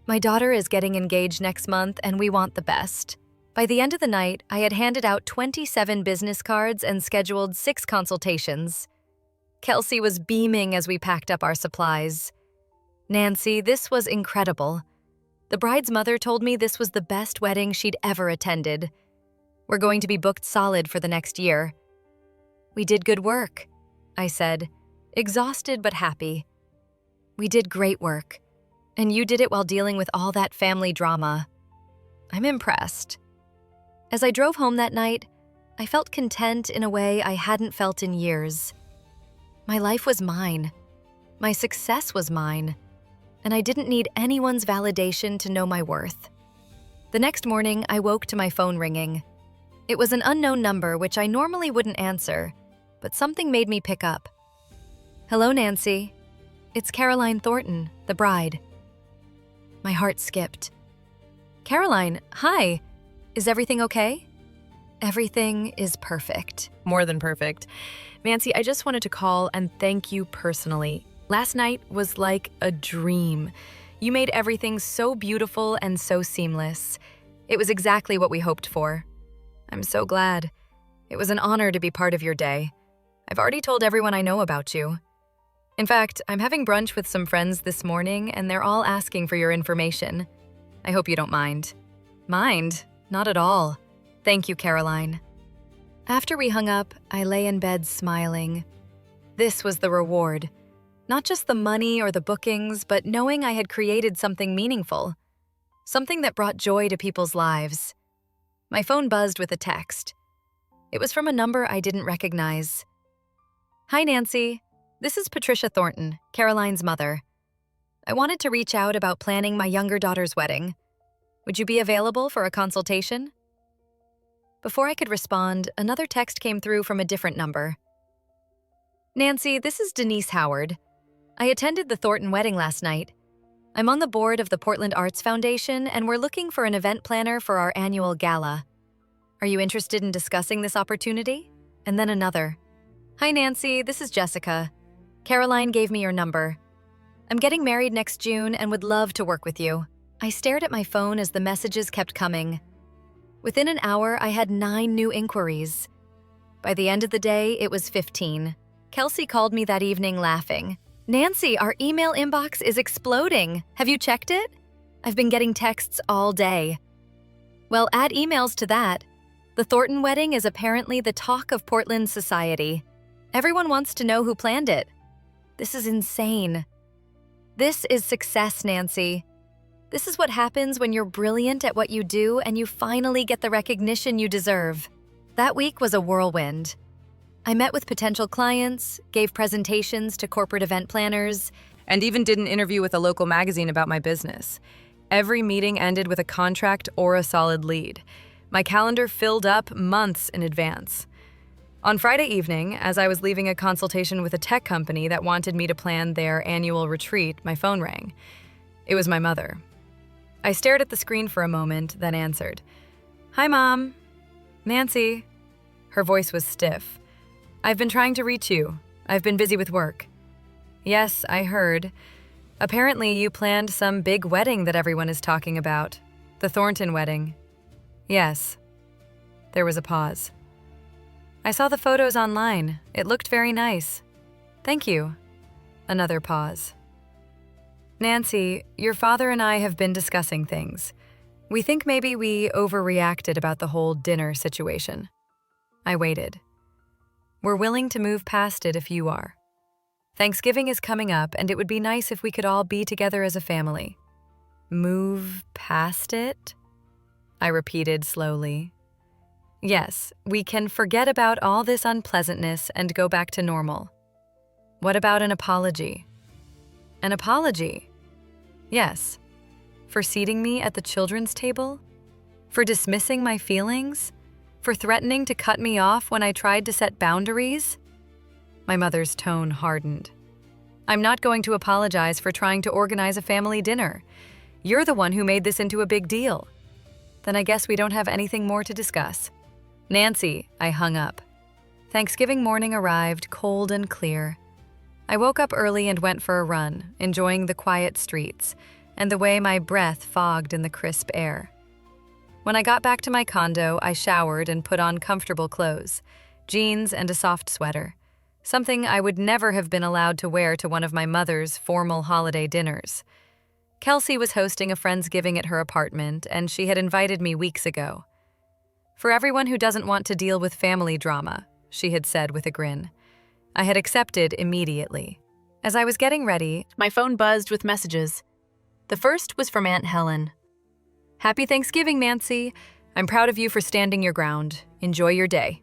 "My daughter is getting engaged next month, and we want the best." By the end of the night, I had handed out 27 business cards and scheduled 6 consultations. Kelsey was beaming as we packed up our supplies. "Nancy, this was incredible. The bride's mother told me this was the best wedding she'd ever attended. We're going to be booked solid for the next year." "We did good work," I said, exhausted but happy. "We did great work, and you did it while dealing with all that family drama. I'm impressed." As I drove home that night, I felt content in a way I hadn't felt in years. My life was mine. My success was mine, and I didn't need anyone's validation to know my worth. The next morning, I woke to my phone ringing. It was an unknown number, which I normally wouldn't answer, but something made me pick up. "Hello, Nancy. It's Caroline Thornton, the bride." My heart skipped. "Caroline, hi. Is everything okay?" "Everything is perfect." More than perfect. Nancy, I just wanted to call and thank you personally. Last night was like a dream. You made everything so beautiful and so seamless. It was exactly what we hoped for. I'm so glad. It was an honor to be part of your day. I've already told everyone I know about you. In fact, I'm having brunch with some friends this morning, and they're all asking for your information. I hope you don't mind. Mind? Not at all. Thank you, Caroline. After we hung up, I lay in bed smiling. This was the reward. Not just the money or the bookings, but knowing I had created something meaningful. Something that brought joy to people's lives. My phone buzzed with a text. It was from a number I didn't recognize. "Hi, Nancy. This is Patricia Thornton, Caroline's mother. I wanted to reach out about planning my younger daughter's wedding. Would you be available for a consultation? Before I could respond, another text came through from a different number. Nancy, this is Denise Howard. I attended the Thornton wedding last night. I'm on the board of the Portland Arts Foundation, and we're looking for an event planner for our annual gala. Are you interested in discussing this opportunity? And then another. Hi, Nancy, this is Jessica. Caroline gave me your number. I'm getting married next June and would love to work with you. I stared at my phone as the messages kept coming. Within an hour, I had 9 new inquiries. By the end of the day, it was 15. Kelsey called me that evening laughing. Nancy, our email inbox is exploding. Have you checked it? I've been getting texts all day. Well, add emails to that. The Thornton wedding is apparently the talk of Portland society. Everyone wants to know who planned it. This is insane. This is success, Nancy. This is what happens when you're brilliant at what you do and you finally get the recognition you deserve. That week was a whirlwind. I met with potential clients, gave presentations to corporate event planners, And even did an interview with a local magazine about my business. Every meeting ended with a contract or a solid lead. My calendar filled up months in advance. On Friday evening, as I was leaving a consultation with a tech company that wanted me to plan their annual retreat, my phone rang. It was my mother. I stared at the screen for a moment, then answered. Hi, Mom. Nancy. Her voice was stiff. I've been trying to reach you. I've been busy with work. Yes, I heard. Apparently, you planned some big wedding that everyone is talking about. The Thornton wedding. Yes. There was a pause. I saw the photos online. It looked very nice. Thank you. Another pause. Nancy, your father and I have been discussing things. We think maybe we overreacted about the whole dinner situation. I waited. We're willing to move past it if you are. Thanksgiving is coming up, and it would be nice if we could all be together as a family. Move past it? I repeated slowly. Yes, we can forget about all this unpleasantness and go back to normal. What about an apology? An apology? Yes. For seating me at the children's table? For dismissing my feelings? For threatening to cut me off when I tried to set boundaries? My mother's tone hardened. I'm not going to apologize for trying to organize a family dinner. You're the one who made this into a big deal. Then I guess we don't have anything more to discuss. Nancy, I hung up. Thanksgiving morning arrived, cold and clear. I woke up early and went for a run, enjoying the quiet streets and the way my breath fogged in the crisp air. When I got back to my condo, I showered and put on comfortable clothes, jeans and a soft sweater, something I would never have been allowed to wear to one of my mother's formal holiday dinners. Kelsey was hosting a Friendsgiving at her apartment, and she had invited me weeks ago. For everyone who doesn't want to deal with family drama, she had said with a grin. I had accepted immediately. As I was getting ready, my phone buzzed with messages. The first was from Aunt Helen. Happy Thanksgiving, Nancy. I'm proud of you for standing your ground. Enjoy your day.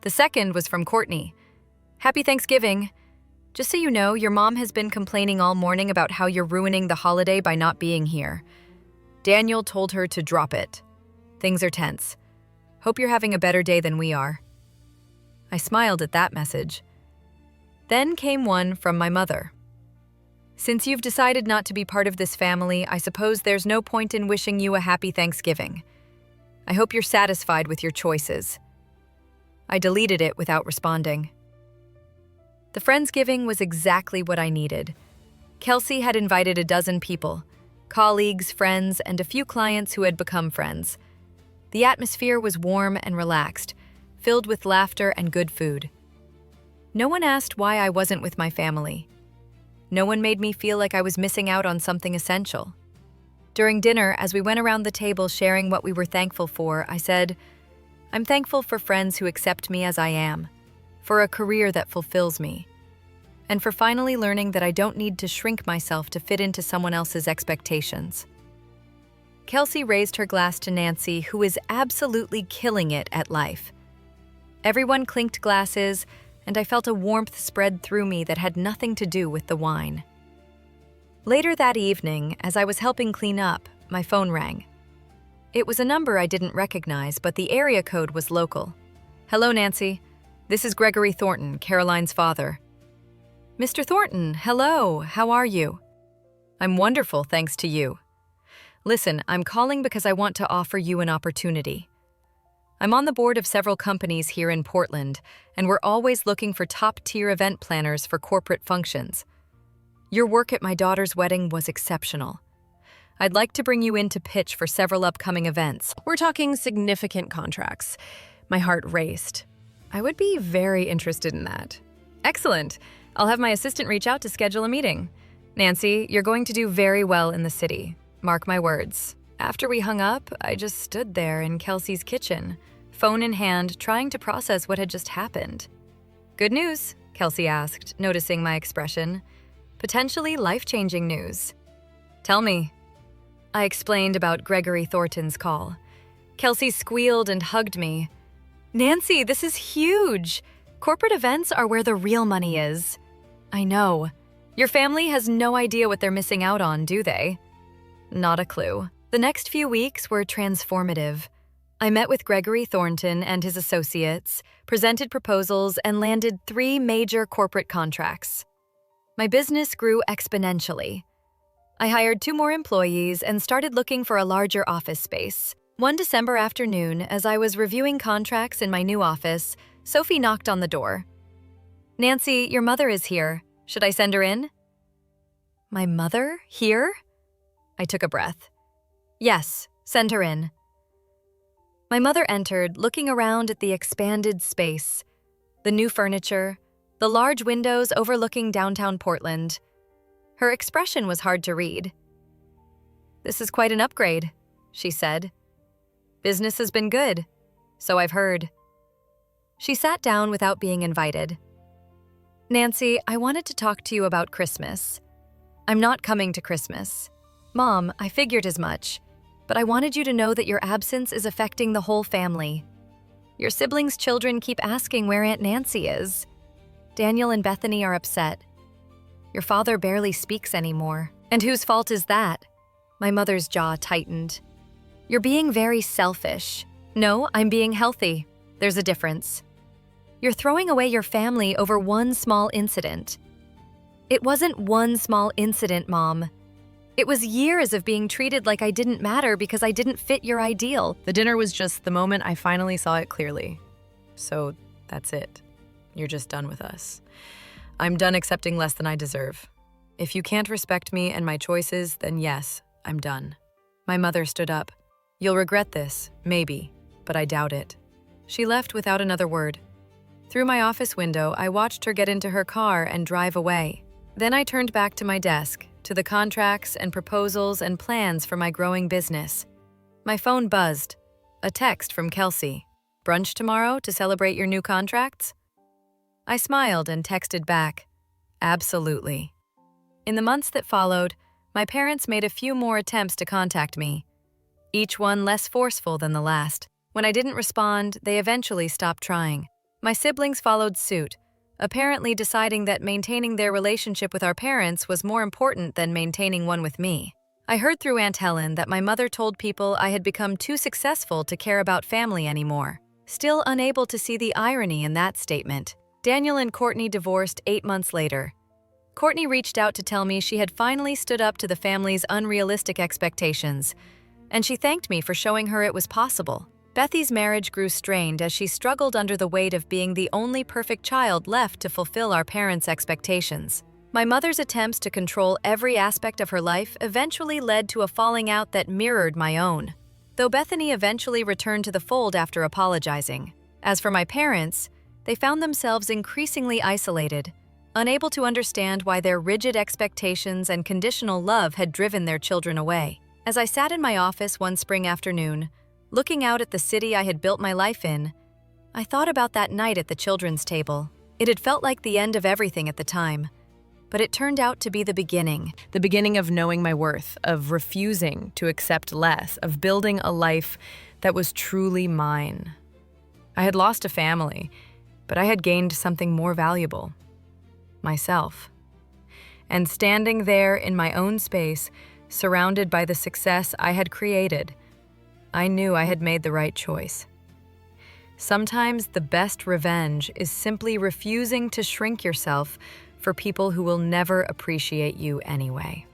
The second was from Courtney. Happy Thanksgiving. Just so you know, your mom has been complaining all morning about how you're ruining the holiday by not being here. Daniel told her to drop it. Things are tense. Hope you're having a better day than we are. I smiled at that message. Then came one from my mother. Since you've decided not to be part of this family, I suppose there's no point in wishing you a happy Thanksgiving. I hope you're satisfied with your choices. I deleted it without responding. The Friendsgiving was exactly what I needed. Kelsey had invited a dozen people, colleagues, friends, and a few clients who had become friends. The atmosphere was warm and relaxed, filled with laughter and good food. No one asked why I wasn't with my family. No one made me feel like I was missing out on something essential. During dinner, as we went around the table sharing what we were thankful for, I said, I'm thankful for friends who accept me as I am, for a career that fulfills me, and for finally learning that I don't need to shrink myself to fit into someone else's expectations. Kelsey raised her glass to Nancy, who is absolutely killing it at life. Everyone clinked glasses, and I felt a warmth spread through me that had nothing to do with the wine. Later that evening, as I was helping clean up, my phone rang. It was a number I didn't recognize, but the area code was local. "Hello, Nancy. This is Gregory Thornton, Caroline's father." "Mr. Thornton, hello. How are you?" "I'm wonderful, thanks to you. Listen, I'm calling because I want to offer you an opportunity. I'm on the board of several companies here in Portland, and we're always looking for top-tier event planners for corporate functions. Your work at my daughter's wedding was exceptional. I'd like to bring you in to pitch for several upcoming events." We're talking significant contracts. My heart raced. I would be very interested in that. Excellent. I'll have my assistant reach out to schedule a meeting. Nancy, you're going to do very well in the city. Mark my words. After we hung up, I just stood there in Kelsey's kitchen, phone in hand, trying to process what had just happened. "Good news?" Kelsey asked, noticing my expression. "Potentially life-changing news." "Tell me." I explained about Gregory Thornton's call. Kelsey squealed and hugged me. "Nancy, this is huge! Corporate events are where the real money is." "I know. Your family has no idea what they're missing out on, do they?" "Not a clue." The next few weeks were transformative. I met with Gregory Thornton and his associates, presented proposals, and landed 3 major corporate contracts. My business grew exponentially. I hired 2 more employees and started looking for a larger office space. One December afternoon, as I was reviewing contracts in my new office, Sophie knocked on the door. "Nancy, your mother is here. Should I send her in?" "My mother? Here?" I took a breath. "Yes, send her in." My mother entered, looking around at the expanded space, the new furniture, the large windows overlooking downtown Portland. Her expression was hard to read. "This is quite an upgrade," she said. "Business has been good, so I've heard." She sat down without being invited. "Nancy, I wanted to talk to you about Christmas. I'm not coming to Christmas. Mom, I figured as much, but I wanted you to know that your absence is affecting the whole family. Your siblings' children keep asking where Aunt Nancy is. Daniel and Bethany are upset. Your father barely speaks anymore. And whose fault is that?" My mother's jaw tightened. "You're being very selfish." "No, I'm being healthy. There's a difference. You're throwing away your family over one small incident." "It wasn't one small incident, Mom. It was years of being treated like I didn't matter because I didn't fit your ideal." The dinner was just the moment I finally saw it clearly. "So that's it. You're just done with us. I'm done accepting less than I deserve. If you can't respect me and my choices, then yes, I'm done." My mother stood up. "You'll regret this, maybe, but I doubt it." She left without another word. Through my office window, I watched her get into her car and drive away. Then I turned back to my desk, to the contracts and proposals and plans for my growing business. My phone buzzed. A text from Kelsey. "Brunch tomorrow to celebrate your new contracts?" I smiled and texted back, "Absolutely." In the months that followed, my parents made a few more attempts to contact me, each one less forceful than the last. When I didn't respond, they eventually stopped trying. My siblings followed suit, apparently deciding that maintaining their relationship with our parents was more important than maintaining one with me. I heard through Aunt Helen that my mother told people I had become too successful to care about family anymore, still unable to see the irony in that statement. Daniel and Courtney divorced 8 months later. Courtney reached out to tell me she had finally stood up to the family's unrealistic expectations, and she thanked me for showing her it was possible. Bethy's marriage grew strained as she struggled under the weight of being the only perfect child left to fulfill our parents' expectations. My mother's attempts to control every aspect of her life eventually led to a falling out that mirrored my own, though Bethany eventually returned to the fold after apologizing. As for my parents, they found themselves increasingly isolated, unable to understand why their rigid expectations and conditional love had driven their children away. As I sat in my office one spring afternoon, looking out at the city I had built my life in, I thought about that night at the children's table. It had felt like the end of everything at the time, but it turned out to be the beginning. The beginning of knowing my worth, of refusing to accept less, of building a life that was truly mine. I had lost a family, But I had gained something more valuable: myself. And standing there in my own space, surrounded by the success I had created, I knew I had made the right choice. Sometimes the best revenge is simply refusing to shrink yourself for people who will never appreciate you anyway.